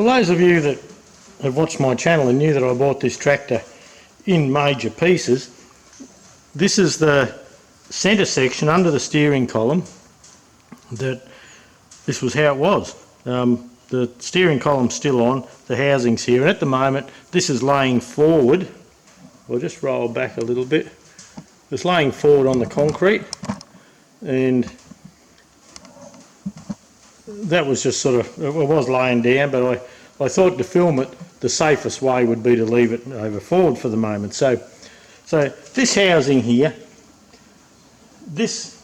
those of you that have watched my channel and knew that I bought this tractor in major pieces, this is the centre section under the steering column. This was how it was. The steering column's still on, the housing's here, and at the moment this is laying forward. I'll just roll back a little bit. It's laying forward on the concrete, and that was just sort of, it was laying down, but I thought to film it, the safest way would be to leave it over forward for the moment. So this housing here, this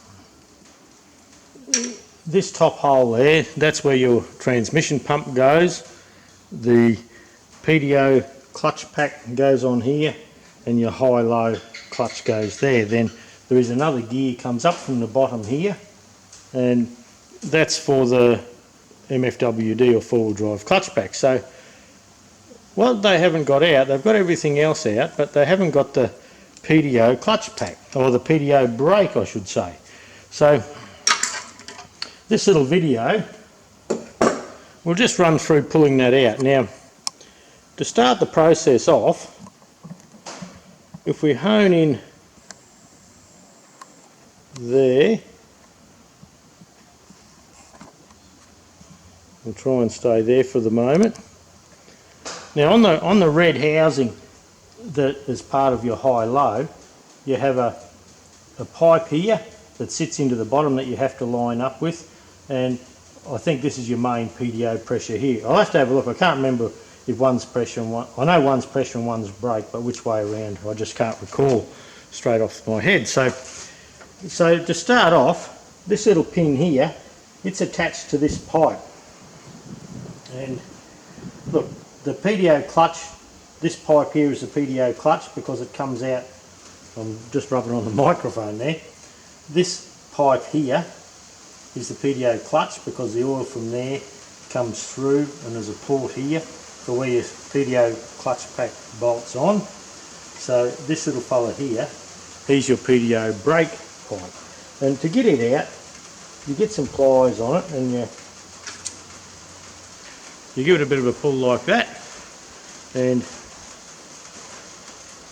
top hole there, that's where your transmission pump goes. The PDO clutch pack goes on here, and your high-low clutch goes there. Then there is another gear comes up from the bottom here, and that's for the MFWD or four-wheel drive clutch pack. So what they haven't got out, they've got everything else out, but they haven't got the PDO clutch pack, or the PDO brake I should say. So this little video, we'll just run through pulling that out. Now, to start the process off, if we hone in there, we'll try and stay there for the moment. Now on the red housing that is part of your high-low, you have a pipe here that sits into the bottom that you have to line up with, and I think this is your main PDO pressure here. I'll have to have a look. I can't remember if one's pressure and one, I know one's pressure and one's brake, but which way around I just can't recall straight off my head. So to start off, this little pin here, it's attached to this pipe, and look, the PDO clutch, this pipe here is the PDO clutch because it comes out, I'm just rubbing on the microphone there, this pipe here is the PDO clutch because the oil from there comes through, and there's a port here for where your PDO clutch pack bolts on. So this little fella here, he's your PDO brake pipe, and to get it out you get some pliers on it, and you give it a bit of a pull like that, and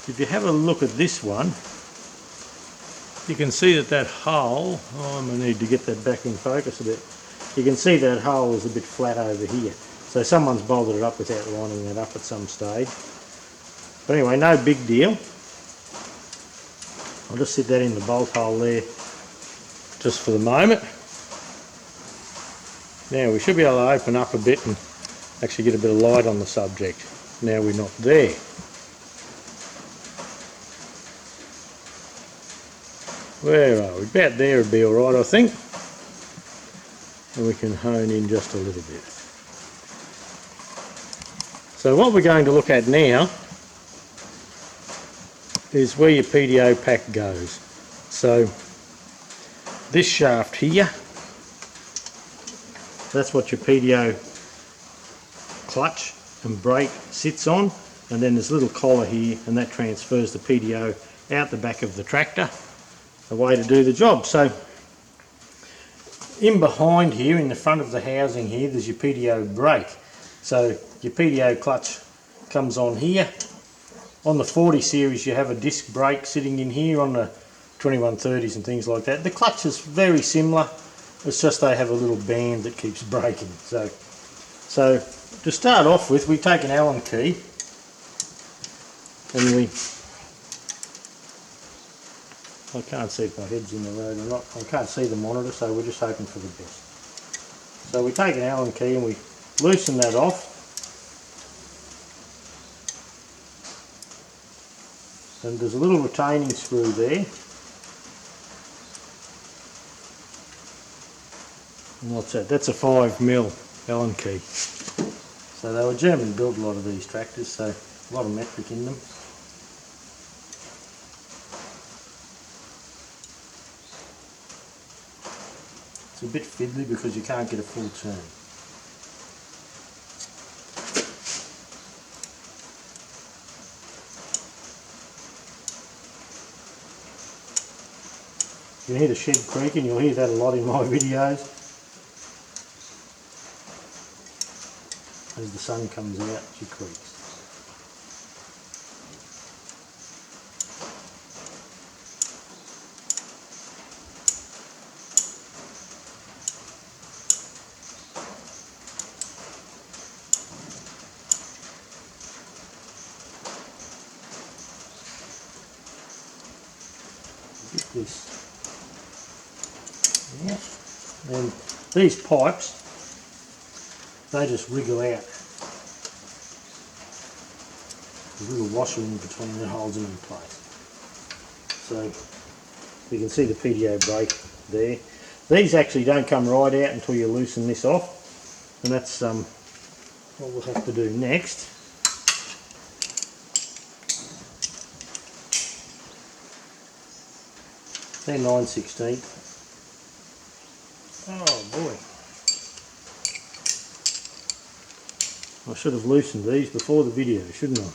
if you have a look at this one, you can see that hole, I'm going to need to get that back in focus a bit, you can see that hole is a bit flat over here, so someone's bolted it up without lining it up at some stage. But anyway, no big deal. I'll just sit that in the bolt hole there just for the moment. Now we should be able to open up a bit and actually get a bit of light on the subject. Now we're not there. Where are we? About there would be alright, I think. And we can hone in just a little bit. So what we're going to look at now is where your PDO pack goes. So this shaft here, that's what your PDO clutch and brake sits on, and then there's a little collar here, and that transfers the PDO out the back of the tractor, a way to do the job. So in behind here, in the front of the housing here, there's your PDO brake. So your PDO clutch comes on here. On the 40 series you have a disc brake sitting in here, on the 2130s and things like that. The clutch is very similar, it's just they have a little band that keeps braking. So to start off with, we take an Allen key and I can't see if my head's in the road or not. I can't see the monitor, so we're just hoping for the best. So we take an Allen key and we loosen that off. And there's a little retaining screw there. And what's that? That's a 5mm Allen key. So they were German built, a lot of these tractors, so a lot of metric in them. It's a bit fiddly because you can't get a full turn. You can hear the shed creaking, you'll hear that a lot in my videos. as the sun comes out, she creaks. Get this out, and these pipes, they just wriggle out. There's a little washer in between that holds them in place. So you can see the PDO brake there. These actually don't come right out until you loosen this off, and that's what we'll have to do next. They're 9/16. Oh boy. I should have loosened these before the video, shouldn't I?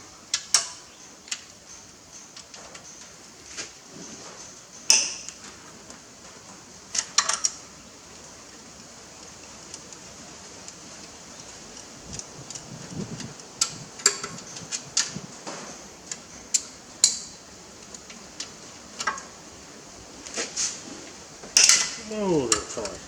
Oh, they're tight.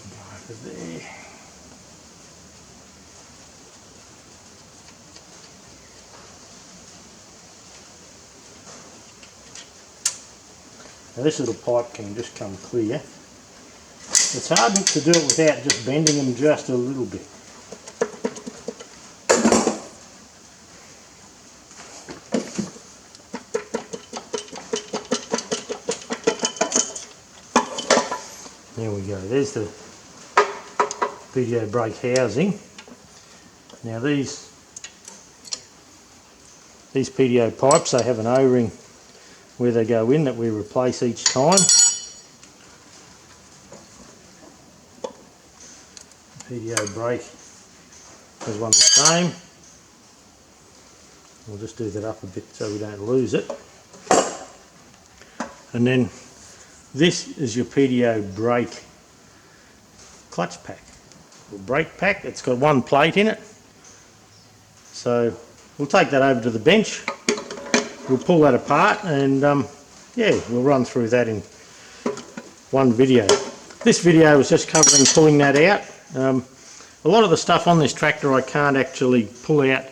Go over there. Now this little pipe can just come clear. It's hard to do it without just bending them just a little bit. There we go, there's the PDO brake housing. Now these PDO pipes, they have an O-ring where they go in that we replace each time. PDO brake has one the same. We'll just do that up a bit so we don't lose it. And then this is your PDO brake clutch pack, or brake pack. It's got one plate in it. So we'll take that over to the bench. We'll pull that apart and yeah, we'll run through that in one video. This video was just covering pulling that out. A lot of the stuff on this tractor I can't actually pull out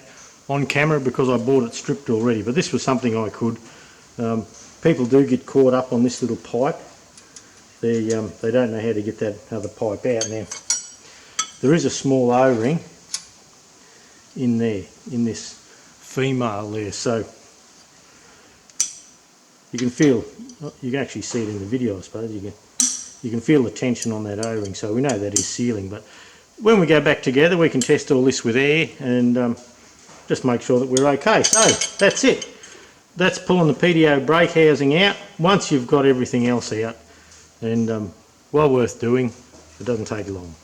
on camera because I bought it stripped already, but this was something I could. People do get caught up on this little pipe. They don't know how to get that other pipe out. Now there is a small O-ring in there, in this female there, so you can feel, you can actually see it in the video I suppose, you can feel the tension on that O-ring, so we know that is sealing. But when we go back together we can test all this with air and just make sure that we're okay. So that's it. That's pulling the PDO brake housing out once you've got everything else out, and well worth doing. It doesn't take long.